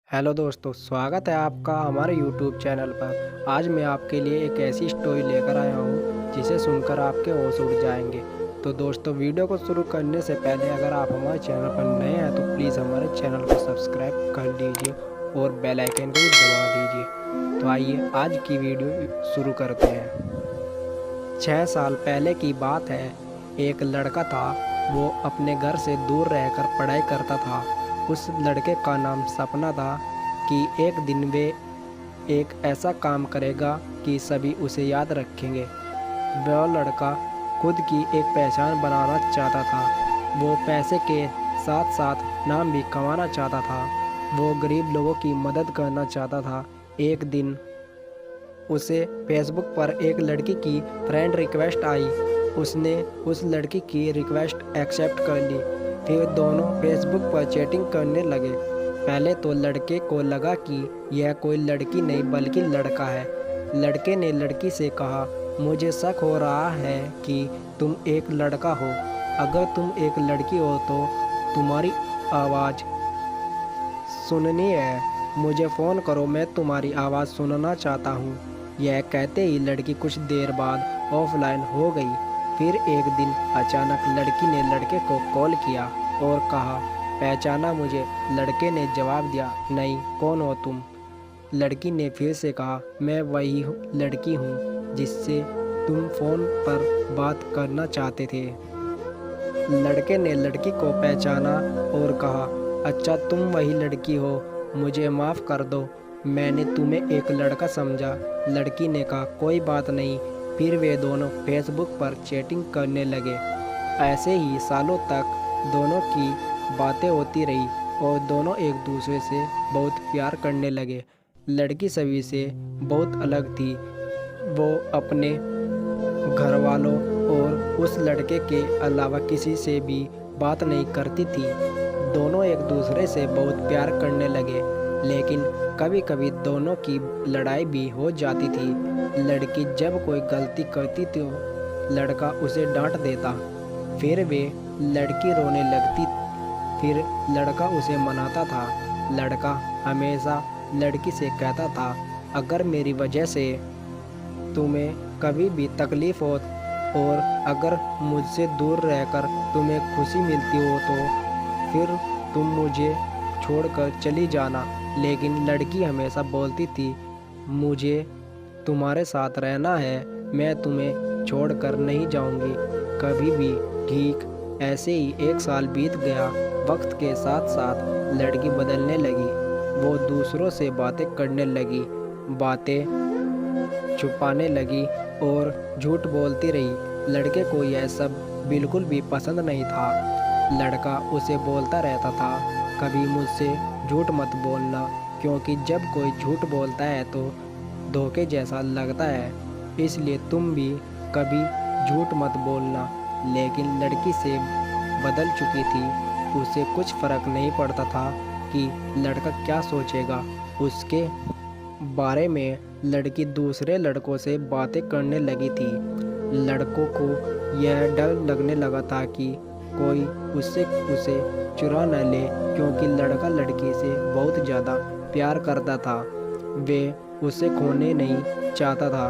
Hello दोस्तों, स्वागत है आपका हमारे यूट्यूब चैनल पर। आज मैं आपके लिए एक ऐसी स्टोरी लेकर आया हूँ जिसे सुनकर आपके होश उड़ जाएंगे। तो दोस्तों, वीडियो को शुरू करने से पहले अगर आप हमारे चैनल पर नए हैं तो प्लीज़ हमारे चैनल को सब्सक्राइब कर लीजिए और बेल आइकन को भी दबा दीजिए। तो आइए आज की वीडियो शुरू करते हैं। 6 साल पहले की बात है। एक लड़का था। वो अपने घर से दूर रहकर पढ़ाई करता था। उस लड़के का नाम सपना था कि एक दिन वे एक ऐसा काम करेगा कि सभी उसे याद रखेंगे। वह लड़का खुद की एक पहचान बनाना चाहता था। वो पैसे के साथ साथ नाम भी कमाना चाहता था। वो गरीब लोगों की मदद करना चाहता था। एक दिन उसे फेसबुक पर एक लड़की की फ्रेंड रिक्वेस्ट आई। उसने उस लड़की की रिक्वेस्ट एक्सेप्ट कर ली। फिर दोनों फेसबुक पर चैटिंग करने लगे। पहले तो लड़के को लगा कि यह कोई लड़की नहीं बल्कि लड़का है। लड़के ने लड़की से कहा, मुझे शक हो रहा है कि तुम एक लड़का हो। अगर तुम एक लड़की हो तो तुम्हारी आवाज़ सुननी है। मुझे फ़ोन करो, मैं तुम्हारी आवाज़ सुनना चाहता हूँ। यह कहते ही लड़की कुछ देर बाद ऑफलाइन हो गई। फिर एक दिन अचानक लड़की ने लड़के को कॉल किया और कहा, पहचाना मुझे? लड़के ने जवाब दिया, नहीं, कौन हो तुम? लड़की ने फिर से कहा, मैं वही लड़की हूँ जिससे तुम फ़ोन पर बात करना चाहते थे। लड़के ने लड़की को पहचाना और कहा, अच्छा तुम वही लड़की हो, मुझे माफ़ कर दो, मैंने तुम्हें एक लड़का समझा। लड़की ने कहा, कोई बात नहीं। फिर वे दोनों फेसबुक पर चैटिंग करने लगे। ऐसे ही सालों तक दोनों की बातें होती रही और दोनों एक दूसरे से बहुत प्यार करने लगे। लड़की सभी से बहुत अलग थी। वो अपने घर वालों और उस लड़के के अलावा किसी से भी बात नहीं करती थी। दोनों एक दूसरे से बहुत प्यार करने लगे, लेकिन कभी कभी दोनों की लड़ाई भी हो जाती थी। लड़की जब कोई गलती करती तो लड़का उसे डांट देता। फिर वे लड़की रोने लगती। फिर लड़का उसे मनाता था। लड़का हमेशा लड़की से कहता था, अगर मेरी वजह से तुम्हें कभी भी तकलीफ़ हो और अगर मुझसे दूर रहकर तुम्हें खुशी मिलती हो तो फिर तुम मुझे छोड़कर चली जाना। लेकिन लड़की हमेशा बोलती थी, मुझे तुम्हारे साथ रहना है, मैं तुम्हें छोड़कर नहीं जाऊंगी कभी भी। ठीक ऐसे ही 1 साल बीत गया। वक्त के साथ साथ लड़की बदलने लगी। वो दूसरों से बातें करने लगी, बातें छुपाने लगी और झूठ बोलती रही। लड़के को यह सब बिल्कुल भी पसंद नहीं था। लड़का उसे बोलता रहता था, कभी मुझसे झूठ मत बोलना, क्योंकि जब कोई झूठ बोलता है तो धोखे जैसा लगता है, इसलिए तुम भी कभी झूठ मत बोलना। लेकिन लड़की से बदल चुकी थी। उसे कुछ फ़र्क नहीं पड़ता था कि लड़का क्या सोचेगा उसके बारे में। लड़की दूसरे लड़कों से बातें करने लगी थी। लड़कों को यह डर लगने लगा था कि कोई उसे चुरा न ले, क्योंकि लड़का लड़की से बहुत ज़्यादा प्यार करता था। वे उसे खोने नहीं चाहता था।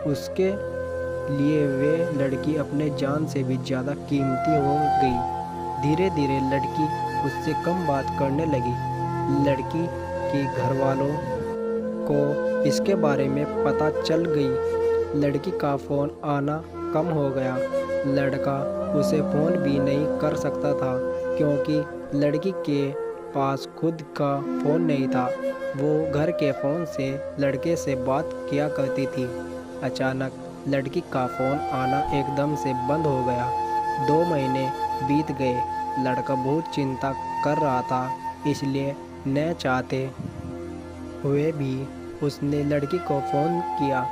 उसके लिए वे लड़की अपने जान से भी ज़्यादा कीमती हो गई। धीरे धीरे लड़की उससे कम बात करने लगी। लड़की के घर वालों को इसके बारे में पता चल गई। लड़की का फ़ोन आना कम हो गया। लड़का उसे फ़ोन भी नहीं कर सकता था, क्योंकि लड़की के पास खुद का फ़ोन नहीं था। वो घर के फ़ोन से लड़के से बात किया करती थी। अचानक लड़की का फ़ोन आना एकदम से बंद हो गया। 2 महीने बीत गए। लड़का बहुत चिंता कर रहा था, इसलिए न चाहते हुए भी उसने लड़की को फ़ोन किया।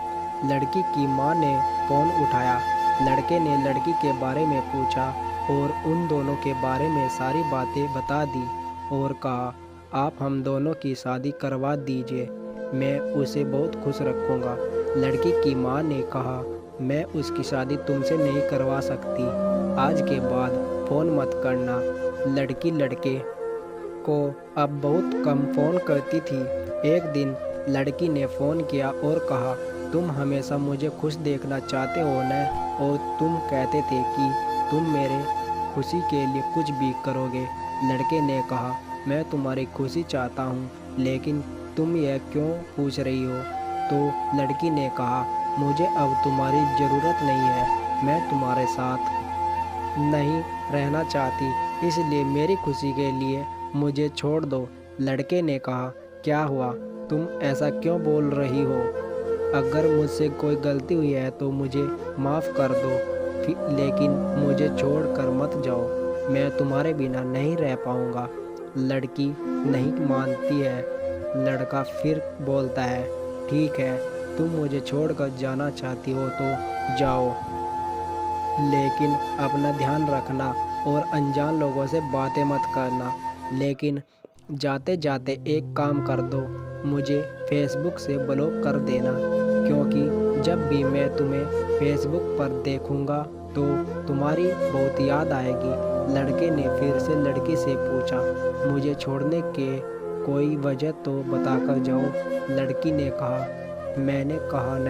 लड़की की माँ ने फ़ोन उठाया। लड़के ने लड़की के बारे में पूछा और उन दोनों के बारे में सारी बातें बता दी और कहा, आप हम दोनों की शादी करवा दीजिए, मैं उसे बहुत खुश रखूँगा। लड़की की माँ ने कहा, मैं उसकी शादी तुमसे नहीं करवा सकती। आज के बाद फ़ोन मत करना। लड़की लड़के को अब बहुत कम फ़ोन करती थी। एक दिन लड़की ने फ़ोन किया और कहा, तुम हमेशा मुझे खुश देखना चाहते हो न, और तुम कहते थे कि तुम मेरे खुशी के लिए कुछ भी करोगे। लड़के ने कहा, मैं तुम्हारी खुशी चाहता हूँ, लेकिन तुम यह क्यों पूछ रही हो? तो लड़की ने कहा, मुझे अब तुम्हारी ज़रूरत नहीं है, मैं तुम्हारे साथ नहीं रहना चाहती, इसलिए मेरी खुशी के लिए मुझे छोड़ दो। लड़के ने कहा, क्या हुआ? तुम ऐसा क्यों बोल रही हो? अगर मुझसे कोई गलती हुई है तो मुझे माफ़ कर दो, लेकिन मुझे छोड़कर मत जाओ, मैं तुम्हारे बिना नहीं रह पाऊँगा। लड़की नहीं मानती है। लड़का फिर बोलता है, ठीक है, तुम मुझे छोड़कर जाना चाहती हो तो जाओ, लेकिन अपना ध्यान रखना और अनजान लोगों से बातें मत करना। लेकिन जाते जाते एक काम कर दो, मुझे फेसबुक से ब्लॉक कर देना, क्योंकि जब भी मैं तुम्हें फेसबुक पर देखूंगा तो तुम्हारी बहुत याद आएगी। लड़के ने फिर से लड़की से पूछा, मुझे छोड़ने के कोई वजह तो बताकर जाओ। लड़की ने कहा, मैंने कहा न,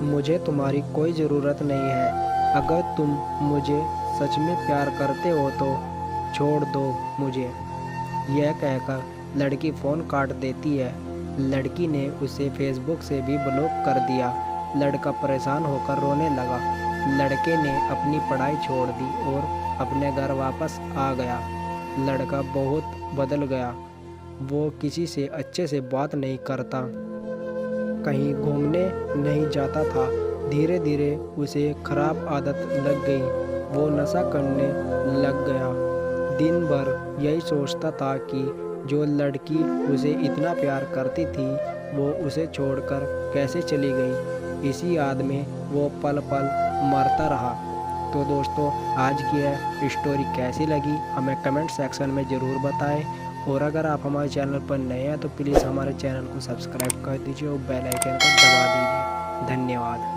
मुझे तुम्हारी कोई ज़रूरत नहीं है। अगर तुम मुझे सच में प्यार करते हो तो छोड़ दो मुझे। यह कहकर लड़की फ़ोन काट देती है। लड़की ने उसे फेसबुक से भी ब्लॉक कर दिया। लड़का परेशान होकर रोने लगा। लड़के ने अपनी पढ़ाई छोड़ दी और अपने घर वापस आ गया। लड़का बहुत बदल गया। वो किसी से अच्छे से बात नहीं करता, कहीं घूमने नहीं जाता था। धीरे धीरे उसे खराब आदत लग गई, वो नशा करने लग गया। दिन भर यही सोचता था कि जो लड़की उसे इतना प्यार करती थी वो उसे छोड़कर कैसे चली गई। इसी याद में वो पल पल मरता रहा। तो दोस्तों, आज की यह स्टोरी कैसी लगी हमें कमेंट सेक्शन में ज़रूर बताएं। और अगर आप हमारे चैनल पर नए हैं तो प्लीज़ हमारे चैनल को सब्सक्राइब कर दीजिए और बेल आइकन को दबा दीजिए। धन्यवाद।